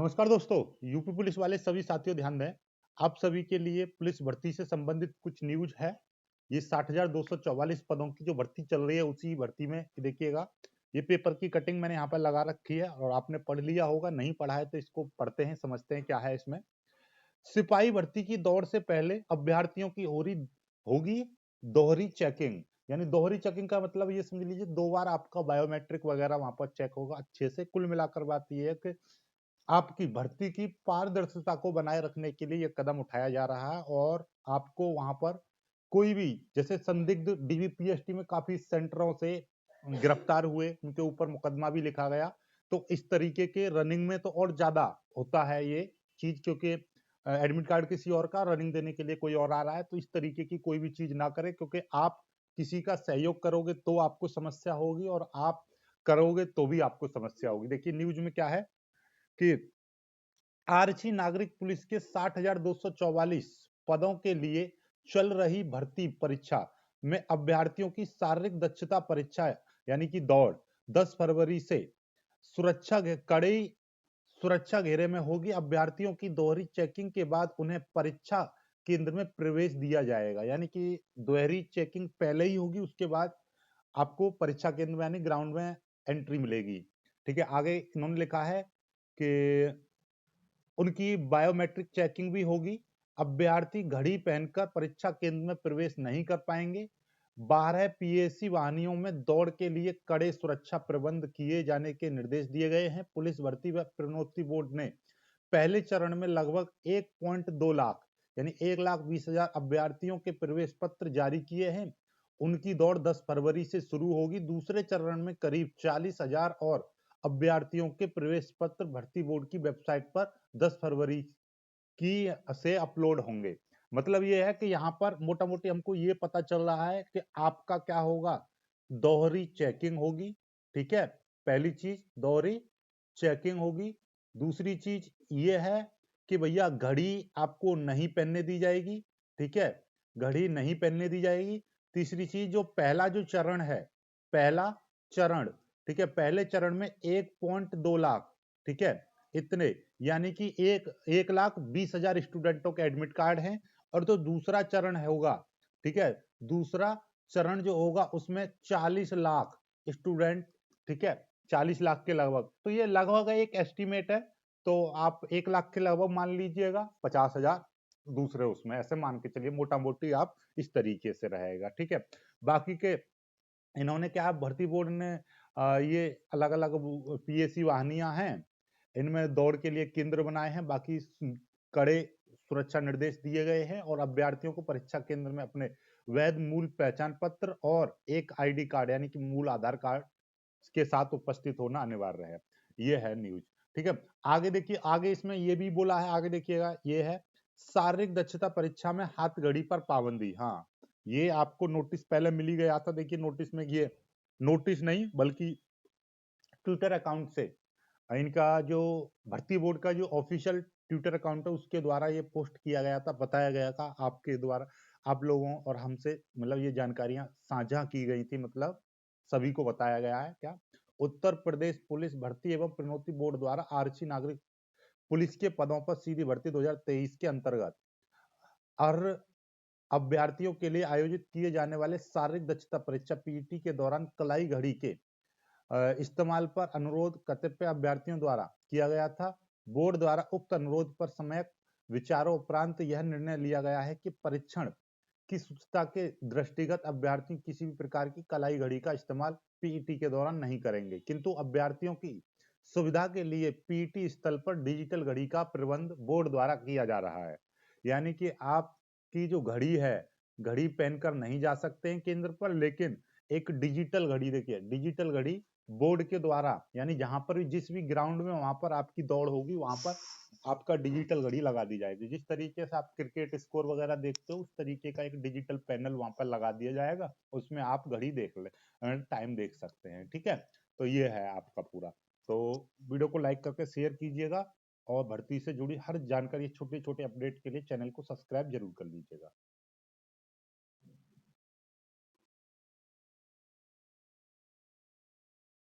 नमस्कार दोस्तों, UP police वाले सभी साथियों ध्यान दें। आप सभी के लिए पुलिस भर्ती से संबंधित कुछ न्यूज है। ये 60,244 पदों की जो भर्ती चल रही है उसी भर्ती में देखिएगा। ये पेपर की कटिंग मैंने यहाँ पर लगा रखी है और आपने पढ़ लिया होगा, नहीं पढ़ा है तो इसको पढ़ते हैं, समझते हैं क्या है इसमें। सिपाही भर्ती की दौड़ से पहले अभ्यर्थियों की होगी दोहरी चेकिंग। यानी दोहरी चेकिंग का मतलब ये समझ लीजिए 2 बार आपका बायोमेट्रिक वगैरह वहां पर चेक होगा अच्छे से। कुल मिलाकर बात यह है कि आपकी भर्ती की पारदर्शिता को बनाए रखने के लिए यह कदम उठाया जा रहा है और आपको वहां पर कोई भी जैसे संदिग्ध डीवीपीएसटी में काफी सेंटरों से गिरफ्तार हुए, उनके ऊपर मुकदमा भी लिखा गया। तो इस तरीके के रनिंग में तो और ज्यादा होता है ये चीज, क्योंकि एडमिट कार्ड किसी और का रनिंग देने के लिए कोई और आ रहा है। तो इस तरीके की कोई भी चीज ना करें, क्योंकि आप किसी का सहयोग करोगे तो आपको समस्या होगी और आप करोगे तो भी आपको समस्या होगी। देखिए न्यूज में क्या है कि आरक्षी नागरिक पुलिस के 60,244 पदों के लिए चल रही भर्ती परीक्षा में अभ्यर्थियों की शारीरिक दक्षता परीक्षा यानी कि दौड़ 10 फरवरी से कड़ी सुरक्षा घेरे में होगी। अभ्यर्थियों की दोहरी चेकिंग के बाद उन्हें परीक्षा केंद्र में प्रवेश दिया जाएगा। यानी कि दोहरी चेकिंग पहले ही होगी, उसके बाद आपको परीक्षा केंद्र में यानी ग्राउंड में एंट्री मिलेगी। ठीक है, आगे इन्होंने लिखा है कि उनकी बायोमेट्रिक चेकिंग भी होगी। अभ्यर्थी घड़ी पहनकर परीक्षा केंद्र में प्रवेश नहीं कर पाएंगे। 12 पीएसी वाहनों में दौड़ के लिए कड़े सुरक्षा प्रबंध किए जाने के निर्देश दिए गए हैं। पुलिस भर्ती व प्रोन्नति बोर्ड ने पहले चरण में लगभग 1.2 लाख यानी 1,20,000 अभ्यर्थियों के प्रवेश पत्र जारी किए हैं। उनकी दौड़ 10 फरवरी से शुरू होगी। दूसरे चरण में करीब 40,000 और अभ्यर्थियों के प्रवेश पत्र भर्ती बोर्ड की वेबसाइट पर 10 फरवरी की से अपलोड होंगे। मतलब ये है कि यहाँ पर मोटा मोटी हमको ये पता चल रहा है कि आपका क्या होगा, दोहरी चेकिंग होगी। ठीक है, पहली चीज दोहरी चेकिंग होगी। दूसरी चीज ये है कि भैया घड़ी आपको नहीं पहनने दी जाएगी। ठीक है, घड़ी नहीं पहनने दी जाएगी। तीसरी चीज, जो पहला जो चरण है, पहला चरण, ठीक है, पहले चरण में 1.2 लाख, ठीक है, इतने यानी कि 1,20,000 स्टूडेंटों के एडमिट कार्ड हैं। और जो दूसरा चरण होगा, ठीक है, दूसरा चरण जो होगा उसमें 40 लाख स्टूडेंट, ठीक है, 40 लाख के लगभग। तो ये लगभग एक एस्टिमेट है, तो आप 1 लाख के लगभग मान लीजिएगा, 50,000 दूसरे उसमें, ऐसे मान के चलिए मोटा मोटी आप इस तरीके से रहेगा। ठीक है, बाकी के इन्होंने क्या, भर्ती बोर्ड ने ये अलग अलग पीएसी वाहनियां हैं, इनमें दौड़ के लिए केंद्र बनाए हैं। बाकी कड़े सुरक्षा निर्देश दिए गए हैं और अभ्यर्थियों को परीक्षा केंद्र में अपने वैध मूल पहचान पत्र और एक आईडी कार्ड यानी कि मूल आधार कार्ड के साथ उपस्थित होना अनिवार्य है। ये है न्यूज। ठीक है, आगे देखिए, आगे इसमें ये भी बोला है, आगे देखिएगा, ये है शारीरिक दक्षता परीक्षा में हाथ घड़ी पर पाबंदी। हाँ, ये आपको नोटिस पहले मिल ही गया था। देखिए नोटिस में, ये नोटिस नहीं बल्कि ट्विटर अकाउंट से इनका जो भर्ती बोर्ड का जो ऑफिशियल ट्विटर अकाउंट है उसके द्वारा ये पोस्ट किया गया था, बताया गया था आपके द्वारा, आप लोगों और हमसे, मतलब ये जानकारियां साझा की गई थी, मतलब सभी को बताया गया है। क्या, उत्तर प्रदेश पुलिस भर्ती एवं प्रोन्नति बोर्ड द्वारा आरक्षी नागरिक पुलिस के पदों पर सीधी भर्ती 2023 के अंतर्गत और अभ्यर्थियों के लिए आयोजित किए जाने वाले शारीरिक दक्षता परीक्षा पीईटी के दौरान कलाई घड़ी के इस्तेमाल पर अनुरोध कर्तव्य अभ्यर्थियों द्वारा किया गया था। बोर्ड द्वारा उक्त अनुरोध पर समय विचारों उपरांत यह निर्णय लिया गया है कि परीक्षण की शुचिता के दृष्टिगत अभ्यर्थी किसी भी प्रकार की कलाई घड़ी का इस्तेमाल पीईटी के दौरान नहीं करेंगे, किंतु अभ्यर्थियों की सुविधा के लिए पीईटी स्थल पर डिजिटल घड़ी का प्रबंध बोर्ड द्वारा किया जा रहा है। यानी कि आपकी जो घड़ी है, घड़ी पहनकर नहीं जा सकते हैं केंद्र पर, लेकिन एक डिजिटल घड़ी, देखिए डिजिटल घड़ी बोर्ड के द्वारा, यानी जहां पर भी जिस भी ग्राउंड में वहां पर आपकी दौड़ होगी वहां पर आपका डिजिटल घड़ी लगा दी जाएगी। जिस तरीके से आप क्रिकेट स्कोर वगैरह देखते हो उस तरीके का एक डिजिटल पैनल वहां पर लगा दिया जाएगा, उसमें आप घड़ी देख ले, टाइम देख सकते हैं। ठीक है, तो ये है आपका पूरा। तो वीडियो को लाइक करके शेयर कीजिएगा और भर्ती से जुड़ी हर जानकारी, छोटे छोटे अपडेट के लिए चैनल को सब्सक्राइब जरूर कर लीजिएगा।